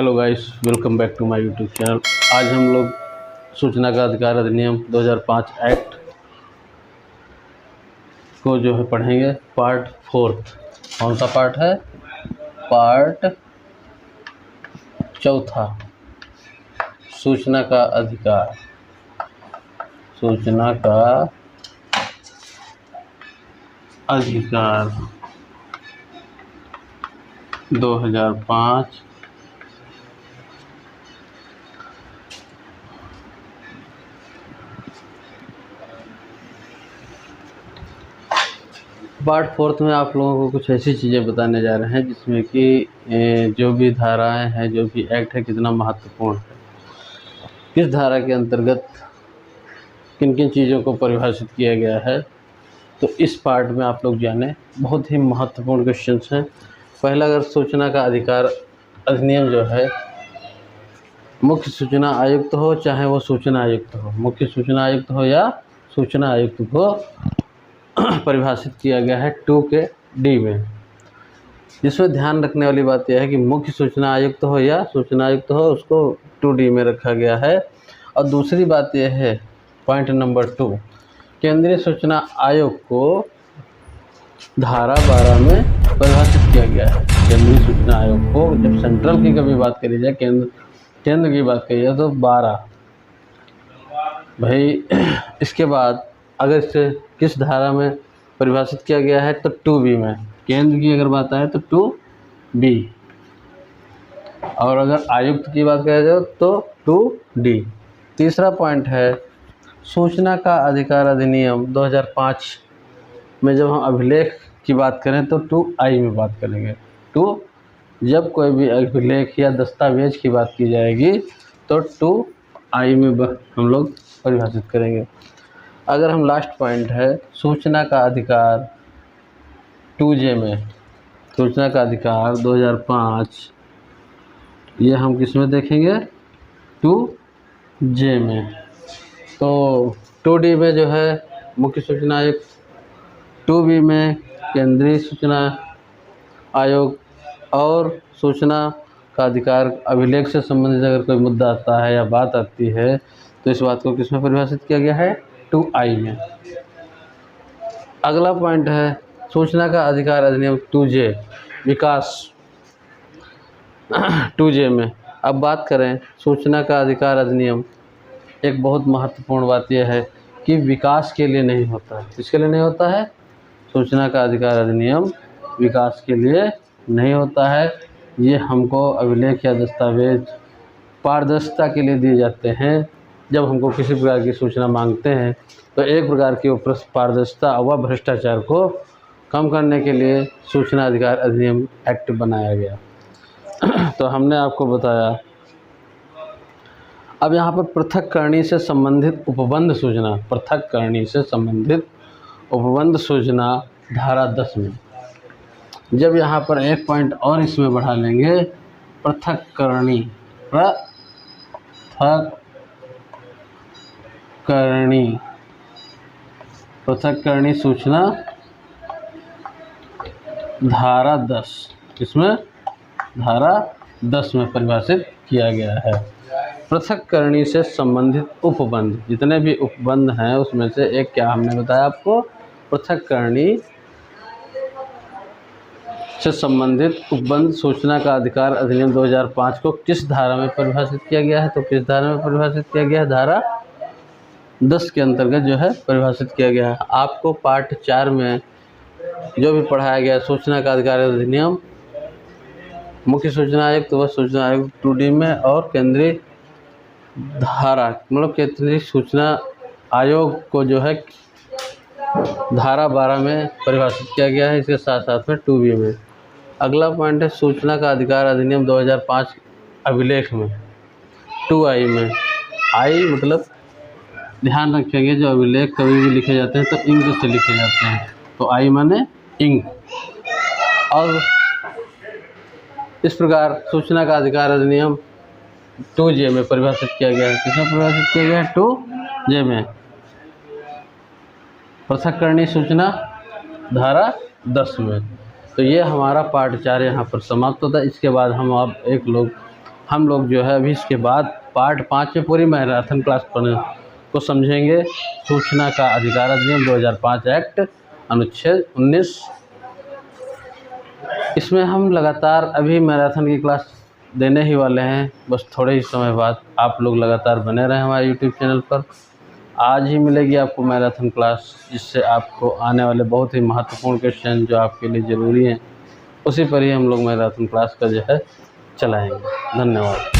Hello guys, welcome back to my YouTube channel. आज हम लोग सूचना का अधिकार अधिनियम 2005 एक्ट को जो है पढ़ेंगे। पार्ट 4। कौन सा पार्ट है? पार्ट 4, सूचना का अधिकार। सूचना का अधिकार 2005 पार्ट 4 में आप लोगों को कुछ ऐसी चीज़ें बताने जा रहे हैं जिसमें कि जो भी धाराएं हैं, जो भी एक्ट है, कितना महत्वपूर्ण है, किस धारा के अंतर्गत किन किन चीज़ों को परिभाषित किया गया है। तो इस पार्ट में आप लोग जाने। बहुत ही महत्वपूर्ण क्वेश्चंस हैं। पहला, अगर सूचना का अधिकार अधिनियम जो है, मुख्य सूचना आयुक्त हो चाहे वो सूचना आयुक्त हो, मुख्य सूचना आयुक्त हो या सूचना आयुक्त को परिभाषित किया गया है 2 के डी में। जिसमें ध्यान रखने वाली बात यह है कि मुख्य सूचना आयुक्त हो या सूचना आयुक्त हो, उसको 2D में रखा गया है। और दूसरी बात यह है, पॉइंट नंबर 2, केंद्रीय सूचना आयोग को धारा 12 में परिभाषित किया गया है। केंद्रीय सूचना आयोग को, जब सेंट्रल की कभी बात करी जाए, केंद्र की बात करी जाए, तो 12 भाई। इसके बाद अगर इसे किस धारा में परिभाषित किया गया है, तो 2B में। केंद्र की अगर बात आए तो 2B, और अगर आयुक्त की बात करें जाए तो 2D। तीसरा पॉइंट है, सूचना का अधिकार अधिनियम 2005 में जब हम अभिलेख की बात करें तो 2I में बात करेंगे। जब कोई भी अभिलेख या दस्तावेज की बात की जाएगी तो 2I में हम लोग परिभाषित करेंगे। अगर हम लास्ट पॉइंट है, सूचना का अधिकार 2J में, सूचना का अधिकार 2005, ये हम किस में देखेंगे? 2J में। तो 2D में जो है मुख्य सूचना आयोग, 2B में केंद्रीय सूचना आयोग, और सूचना का अधिकार अभिलेख से संबंधित अगर कोई मुद्दा आता है या बात आती है तो इस बात को किस में परिभाषित किया गया है? 2I में। अगला पॉइंट है, सूचना का अधिकार अधिनियम 2J विकास 2J में। अब बात करें सूचना का अधिकार अधिनियम, एक बहुत महत्वपूर्ण बात यह है कि विकास के लिए नहीं होता है। किसके लिए नहीं होता है? सूचना का अधिकार अधिनियम विकास के लिए नहीं होता है। ये हमको अभिलेख या दस्तावेज पारदर्शिता के लिए दिए जाते हैं। जब हमको किसी प्रकार की सूचना मांगते हैं तो एक प्रकार की पारदर्शिता व भ्रष्टाचार को कम करने के लिए सूचना अधिकार अधिनियम एक्ट बनाया गया। तो हमने आपको बताया। अब यहाँ पर पृथक्करणी से संबंधित उपबंध सूचना, पृथक्करणी से संबंधित उपबंध सूचना धारा 10 में। जब यहाँ पर एक पॉइंट और इसमें बढ़ा लेंगे, पृथक्करणी सूचना धारा 10, इसमें धारा 10 में परिभाषित किया गया है। पृथक्करणी से संबंधित उपबंध, जितने भी उपबंध हैं उसमें से एक क्या हमने बताया आपको? पृथक्करणी से संबंधित उपबंध सूचना का अधिकार अधिनियम 2005 को किस धारा में परिभाषित किया गया है? तो किस धारा में परिभाषित किया गया है? धारा 10 के अंतर्गत जो है परिभाषित किया गया है। आपको पार्ट 4 में जो भी पढ़ाया गया, सूचना का अधिकार अधिनियम, मुख्य सूचना आयोग तो वह सूचना आयोग 2D में, और केंद्रीय धारा मतलब केंद्रीय सूचना आयोग को जो है धारा 12 में परिभाषित किया गया है। इसके साथ साथ में 2B में। अगला पॉइंट है, सूचना का अधिकार अधिनियम 2005 अभिलेख में 2I में। I मतलब ध्यान रखेंगे, जो अभिलेख कभी भी लिखे जाते हैं तो इंक से लिखे जाते हैं, तो I माने इंक। और इस प्रकार सूचना का अधिकार अधिनियम 2J में परिभाषित किया गया है। किसमें परिभाषित किया गया है? 2J में। पृथक्करणी सूचना धारा 10 में। तो ये हमारा पार्ट 4 यहाँ पर समाप्त होता है। इसके बाद हम आप एक लोग हम लोग जो है अभी इसके बाद पार्ट 5 में पूरी मैराथन क्लास को समझेंगे। सूचना का अधिकार अधिनियम 2005 एक्ट अनुच्छेद 19। इसमें हम लगातार अभी मैराथन की क्लास देने ही वाले हैं, बस थोड़े ही समय बाद। आप लोग लगातार बने रहें हमारे यूट्यूब चैनल पर। आज ही मिलेगी आपको मैराथन क्लास, जिससे आपको आने वाले बहुत ही महत्वपूर्ण क्वेश्चन जो आपके लिए ज़रूरी हैं, उसी पर ही हम लोग मैराथन क्लास का जो है चलाएँगे। धन्यवाद।